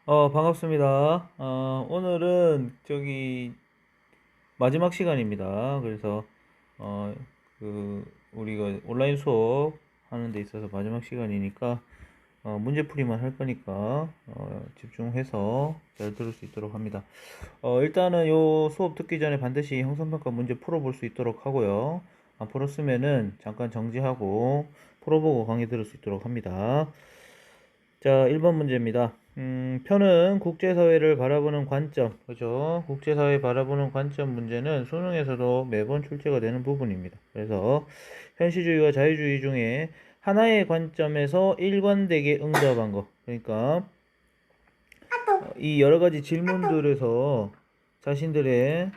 반갑습니다. 오늘은 마지막 시간입니다. 그래서 어, 우리가 온라인 수업 하는 데 있어서 마지막 시간이니까 문제풀이만 할 거니까 집중해서 잘 들을 수 있도록 합니다. 일단은 요 수업 듣기 전에 반드시 형성평가 문제 풀어볼 수 있도록 하고요. 안 풀었으면은 잠깐 정지하고 풀어보고 강의 들을 수 있도록 합니다. 자, 1번 문제입니다. 표는 국제사회를 바라보는 관점, 그죠? 국제사회 바라보는 관점 문제는 수능에서도 매번 출제가 되는 부분입니다. 그래서 현실주의와 자유주의 중에 하나의 관점에서 일관되게 응답한 거. 그러니까 이 여러 가지 질문들에서 자신들의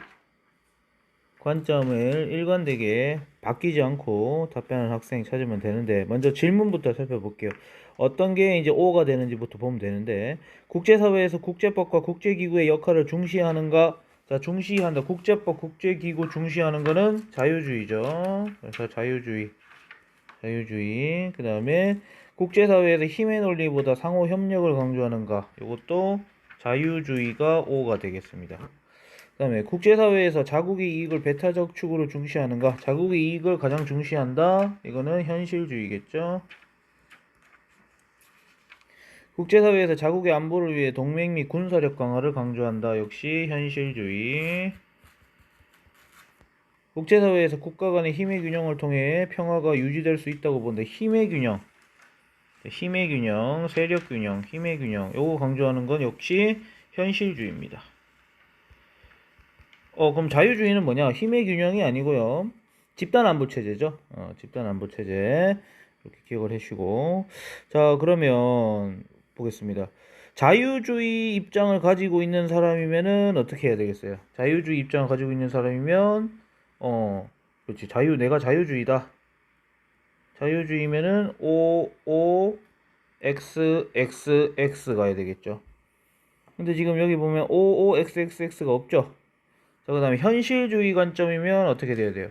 관점을 일관되게 바뀌지 않고 답변하는 학생이 찾으면 되는데, 먼저 질문부터 살펴볼게요. 어떤 게 이제 O가 되는지부터 보면 되는데, 국제사회에서 국제법과 국제기구의 역할을 중시하는가? 자, 중시한다. 국제법, 국제기구 중시하는 거는 자유주의죠. 그래서 자유주의. 그 다음에 국제사회에서 힘의 논리보다 상호 협력을 강조하는가? 이것도 자유주의가 O가 되겠습니다. 그 다음에 국제사회에서 자국의 이익을 배타적 축으로 중시하는가? 자국의 이익을 가장 중시한다? 이거는 현실주의겠죠. 국제사회에서 자국의 안보를 위해 동맹 및 군사력 강화를 강조한다. 역시 현실주의. 국제사회에서 국가 간의 힘의 균형을 통해 평화가 유지될 수 있다고 본다. 힘의 균형, 세력 균형, 힘의 균형. 요거 강조하는 건 역시 현실주의입니다. 그럼 자유주의는 뭐냐? 힘의 균형이 아니고요. 집단안보체제죠. 집단안보체제. 이렇게 기억을 해주시고. 자, 그러면 보겠습니다. 자유주의 입장을 가지고 있는 사람이면은 어떻게 해야 되겠어요? 자유주의 입장을 가지고 있는 사람이면, 그렇지. 내가 자유주의다. 자유주의면은 OOXXX 가야 되겠죠. 근데 지금 여기 보면 OOXXX가 없죠? 자, 그 다음에 현실주의 관점이면 어떻게 돼야 돼요?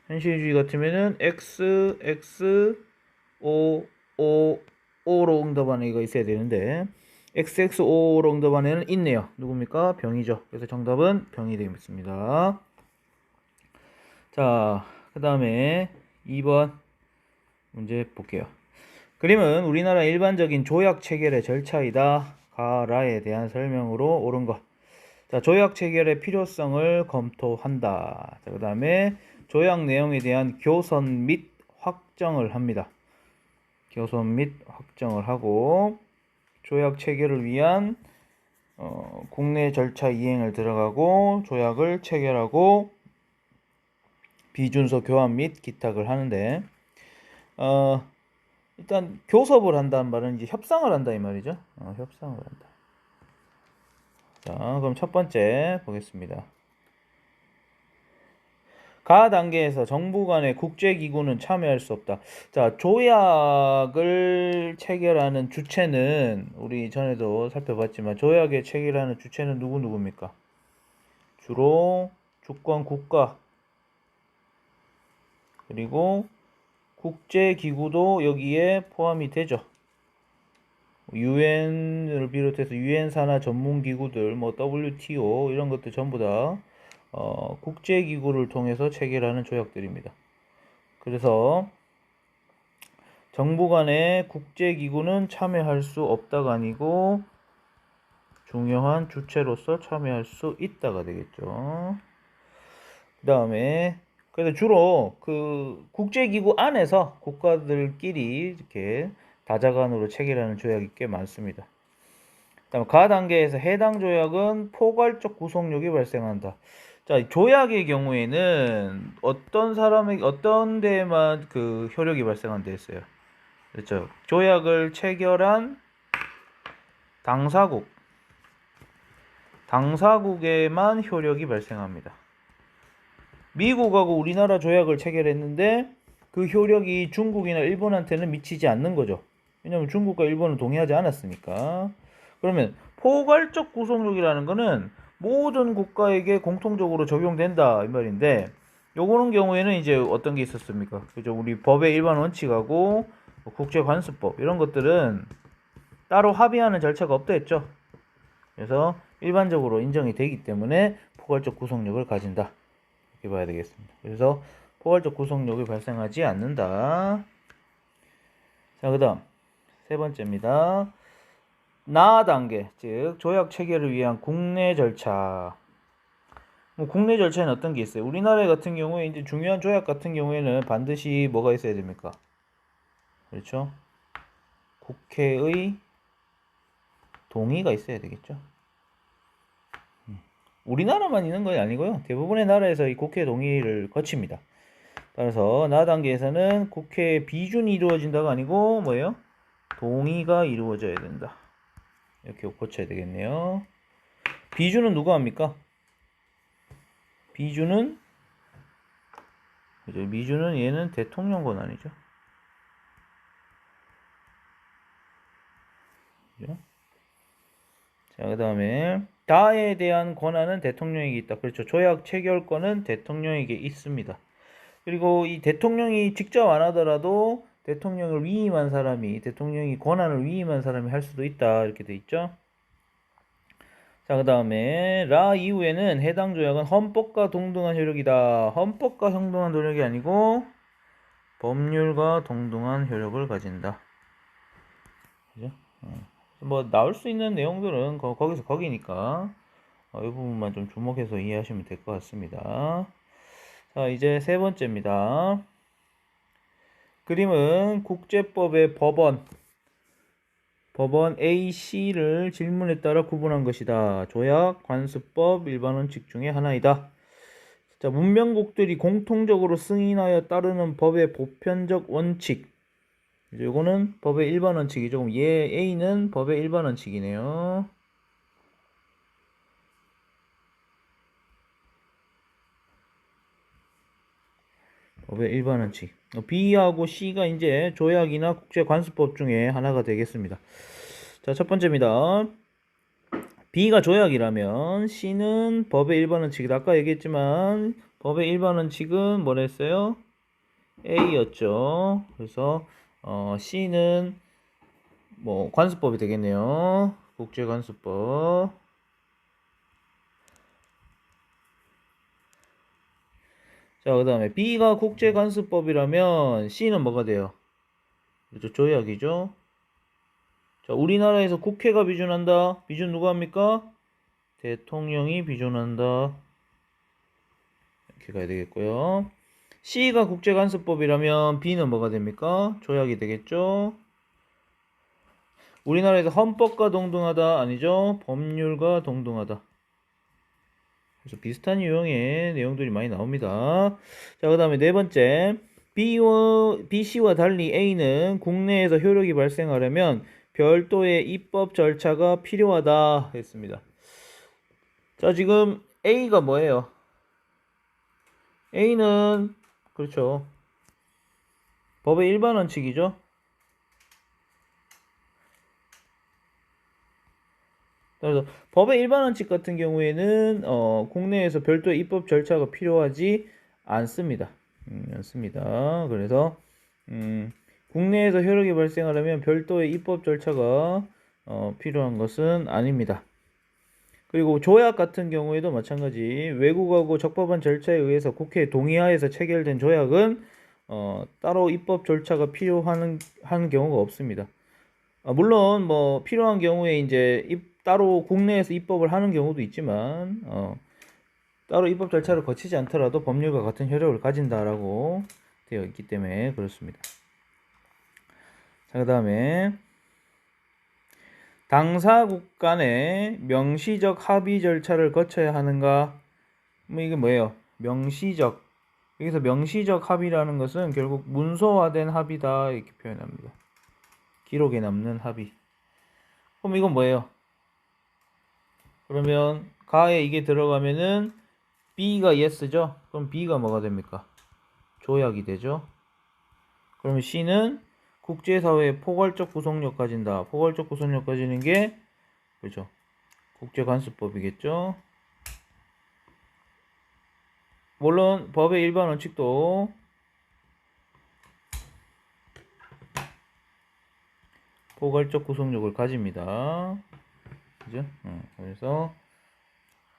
현실주의 같으면은 X, X, O, O, O로 응답하는 이가 있어야 되는데, XX, O로 응답하는 애는 있네요. 누굽니까? 병이죠. 그래서 정답은 병이 되겠습니다. 자, 그 다음에 2번 문제 볼게요. 그림은 우리나라 일반적인 조약 체결의 절차이다. 가라에 대한 설명으로 옳은 것. 자, 조약 체결의 필요성을 검토한다. 자, 그 다음에 조약 내용에 대한 교선 및 확정을 합니다. 교선 및 확정을 하고, 조약 체결을 위한 국내 절차 이행을 들어가고, 조약을 체결하고, 비준서 교환 및 기탁을 하는데, 일단 교섭을 한다는 말은 이제 협상을 한다 이 말이죠. 협상을 한다. 자, 그럼 첫 번째 보겠습니다. 가 단계에서 정부 간의 국제기구는 참여할 수 없다. 자, 조약을 체결하는 주체는 우리 전에도 살펴봤지만 조약의 체결하는 주체는 누구입니까? 주로 주권 국가 그리고 국제기구도 여기에 포함이 되죠. 유엔을 비롯해서 유엔 산하 전문기구들, 뭐 WTO 이런 것들 전부 다 국제기구를 통해서 체결하는 조약들입니다. 그래서 정부 간의 국제기구는 참여할 수 없다가 아니고 중요한 주체로서 참여할 수 있다가 되겠죠. 그 다음에 그래서 주로 그 국제기구 안에서 국가들끼리 이렇게 다자간으로 체결하는 조약이 꽤 많습니다. 다음 가 단계에서 해당 조약은 포괄적 구속력이 발생한다. 자, 조약의 경우에는 어떤 데만 그 효력이 발생한다 했어요. 그렇죠. 조약을 체결한 당사국에만 효력이 발생합니다. 미국하고 우리나라 조약을 체결했는데 그 효력이 중국이나 일본한테는 미치지 않는 거죠. 왜냐하면 중국과 일본은 동의하지 않았으니까. 그러면 포괄적 구속력이라는 거는 모든 국가에게 공통적으로 적용된다 이 말인데, 요거는 경우에는 이제 어떤 게 있었습니까? 그죠? 우리 법의 일반 원칙하고 국제관습법 이런 것들은 따로 합의하는 절차가 없다 했죠. 그래서 일반적으로 인정이 되기 때문에 포괄적 구속력을 가진다. 이렇게 봐야 되겠습니다. 그래서 포괄적 구속력이 발생하지 않는다. 자, 그 다음 세 번째입니다. 나 단계, 즉 조약 체결을 위한 국내 절차. 국내 절차에는 어떤 게 있어요? 우리나라 같은 경우에 이제 중요한 조약 같은 경우에는 반드시 뭐가 있어야 됩니까? 그렇죠? 국회의 동의가 있어야 되겠죠. 우리나라만 있는 건 아니고요. 대부분의 나라에서 이 국회 동의를 거칩니다. 따라서 나 단계에서는 국회 비준이 이루어진다가 아니고 뭐예요? 동의가 이루어져야 된다. 이렇게 고쳐야 되겠네요. 비준은 누가 합니까? 비준은 그죠? 미준은 얘는 대통령 권한이죠. 그죠? 자, 그 다음에 다에 대한 권한은 대통령에게 있다. 그렇죠. 조약 체결권은 대통령에게 있습니다. 그리고 이 대통령이 직접 안 하더라도 대통령을 위임한 사람이, 대통령이 권한을 위임한 사람이 할 수도 있다. 이렇게 돼 있죠. 자, 그 다음에 라 이후에는 해당 조약은 헌법과 동등한 효력이다. 헌법과 동등한 효력이 아니고 법률과 동등한 효력을 가진다. 그죠? 뭐 나올 수 있는 내용들은 거기서 거기니까 이 부분만 좀 주목해서 이해하시면 될 것 같습니다. 자, 이제 세 번째입니다. 그림은 국제법의 법원 A, C를 질문에 따라 구분한 것이다. 조약, 관습법, 일반원칙 중에 하나이다. 자, 문명국들이 공통적으로 승인하여 따르는 법의 보편적 원칙. 이거는 법의 일반 원칙이죠. 그럼 얘 A는 법의 일반 원칙이네요. 법의 일반 원칙. B하고 C가 이제 조약이나 국제관습법 중에 하나가 되겠습니다. 자, 첫 번째입니다. B가 조약이라면 C는 법의 일반 원칙이다. 아까 얘기했지만 법의 일반 원칙은 뭐라 했어요? A였죠. 그래서 C는 뭐 관습법이 되겠네요. 국제관습법. 자, 그 다음에 B가 국제관습법이라면 C는 뭐가 돼요? 그렇죠. 조약이죠. 자, 우리나라에서 국회가 비준한다. 비준 누가 합니까? 대통령이 비준한다. 이렇게 가야 되겠고요. C가 국제관습법이라면 B는 뭐가 됩니까? 조약이 되겠죠. 우리나라에서 헌법과 동등하다 아니죠? 법률과 동등하다. 그래서 비슷한 유형의 내용들이 많이 나옵니다. 자, 그 다음에 네 번째. B, C와 달리 A는 국내에서 효력이 발생하려면 별도의 입법 절차가 필요하다 했습니다. 자, 지금 A가 뭐예요? A는 그렇죠. 법의 일반 원칙이죠. 그래서 법의 일반 원칙 같은 경우에는 국내에서 별도의 입법 절차가 필요하지 않습니다. 않습니다. 그래서 국내에서 효력이 발생하려면 별도의 입법 절차가 필요한 것은 아닙니다. 그리고 조약 같은 경우에도 마찬가지 외국하고 적법한 절차에 의해서 국회 동의하에서 체결된 조약은 따로 입법 절차가 필요한 경우가 없습니다. 물론 뭐 필요한 경우에 이제 따로 국내에서 입법을 하는 경우도 있지만 따로 입법 절차를 거치지 않더라도 법률과 같은 효력을 가진다라고 되어 있기 때문에 그렇습니다. 자, 그 다음에 당사국 간의 명시적 합의 절차를 거쳐야 하는가? 뭐 이게 뭐예요? 명시적. 여기서 명시적 합의라는 것은 결국 문서화된 합의다 이렇게 표현합니다. 기록에 남는 합의. 그럼 이건 뭐예요? 그러면 가에 이게 들어가면은 B가 yes죠? 그럼 B가 뭐가 됩니까? 조약이 되죠? 그러면 C는 국제사회의 포괄적 구속력 가진다. 포괄적 구속력 가지는 게 그렇죠? 국제관습법이겠죠? 물론 법의 일반 원칙도 포괄적 구속력을 가집니다. 그죠? 그래서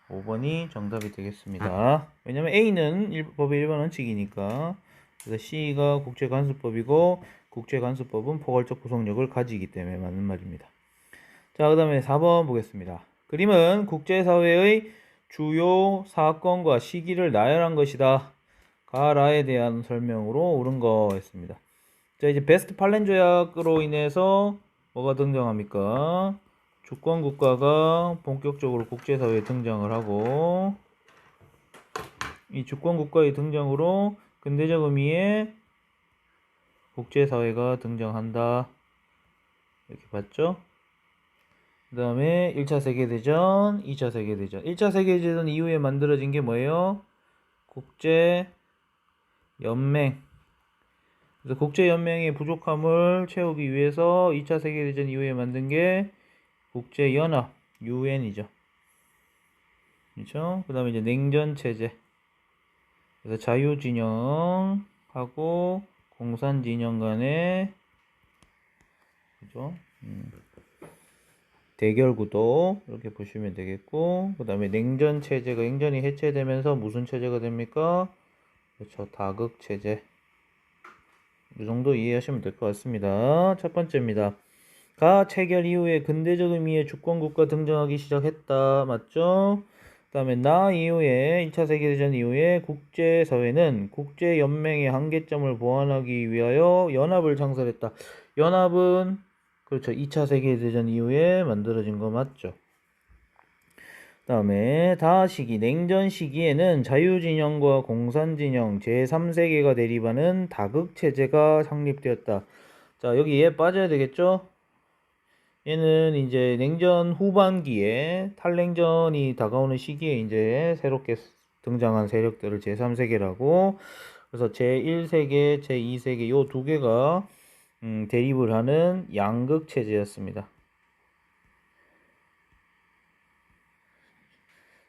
5번이 정답이 되겠습니다. 왜냐면 A는 법의 일반 원칙이니까. 그래서 C가 국제관습법이고 국제관습법은 포괄적 구속력을 가지기 때문에 맞는 말입니다. 자, 그 다음에 4번 보겠습니다. 그림은 국제사회의 주요 사건과 시기를 나열한 것이다. 가라에 대한 설명으로 옳은 거였습니다. 자, 이제 베스트팔렌 조약으로 인해서 뭐가 등장합니까? 주권 국가가 본격적으로 국제사회에 등장을 하고, 이 주권 국가의 등장으로 근대적 의미의 국제사회가 등장한다. 이렇게 봤죠? 그 다음에 1차 세계대전, 2차 세계대전. 1차 세계대전 이후에 만들어진 게 뭐예요? 국제연맹. 그래서 국제연맹의 부족함을 채우기 위해서 2차 세계대전 이후에 만든 게 국제연합, UN이죠. 그렇죠? 그 다음에 이제 냉전체제. 그래서 자유진영하고 공산진영 간의, 그죠? 대결구도 이렇게 보시면 되겠고, 그 다음에 냉전체제가 냉전이 해체되면서 무슨 체제가 됩니까? 그렇죠. 다극체제. 이 정도 이해하시면 될 것 같습니다. 첫 번째입니다. 가 체결 이후에 근대적 의미의 주권국가 등장하기 시작했다. 맞죠? 그 다음에 나 이후에 2차 세계대전 이후에 국제사회는 국제연맹의 한계점을 보완하기 위하여 연합을 창설했다. 연합은 그렇죠. 2차 세계대전 이후에 만들어진 거 맞죠? 그 다음에 다 시기, 냉전 시기에는 자유진영과 공산진영, 제3세계가 대립하는 다극체제가 창립되었다. 자, 여기 얘 빠져야 되겠죠? 얘는 이제 냉전 후반기에 탈냉전이 다가오는 시기에 이제 새롭게 등장한 세력들을 제3세계라고, 그래서 제1세계, 제2세계 요 두 개가 대립을 하는 양극 체제였습니다.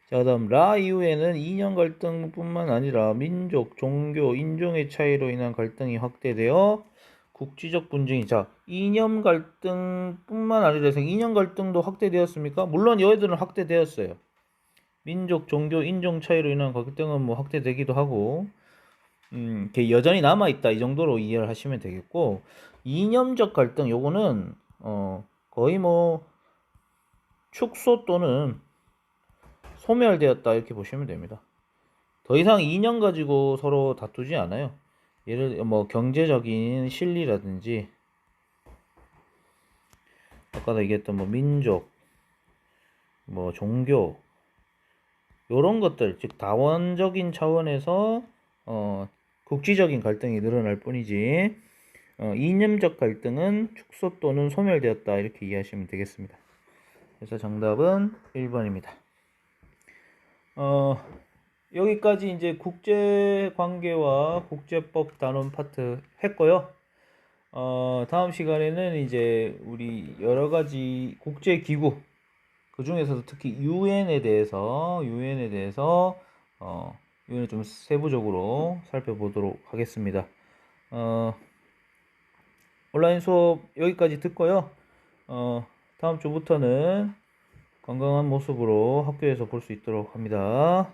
자, 그다음 라 이후에는 이념 갈등뿐만 아니라 민족, 종교, 인종의 차이로 인한 갈등이 확대되어 국지적 분쟁이, 자, 이념 갈등뿐만 아니라 이념 갈등도 확대되었습니까? 물론 여기들은 확대되었어요. 민족, 종교, 인종 차이로 인한 갈등은 뭐 확대되기도 하고, 여전히 남아있다 이 정도로 이해를 하시면 되겠고, 이념적 갈등 요거는 거의 뭐 축소 또는 소멸되었다 이렇게 보시면 됩니다. 더 이상 이념 가지고 서로 다투지 않아요. 예를 뭐 경제적인 실리라든지 아까도 얘기했던 뭐 민족, 뭐 종교 요런 것들, 즉 다원적인 차원에서 국지적인 갈등이 늘어날 뿐이지 이념적 갈등은 축소 또는 소멸되었다 이렇게 이해하시면 되겠습니다. 그래서 정답은 1번입니다. 여기까지 이제 국제관계와 국제법 다룬 파트 했고요. 다음 시간에는 이제 우리 여러가지 국제기구, 그 중에서도 특히 유엔에 대해서 유엔을 좀 세부적으로 살펴보도록 하겠습니다. 온라인 수업 여기까지 듣고요. 다음 주부터는 건강한 모습으로 학교에서 볼 수 있도록 합니다.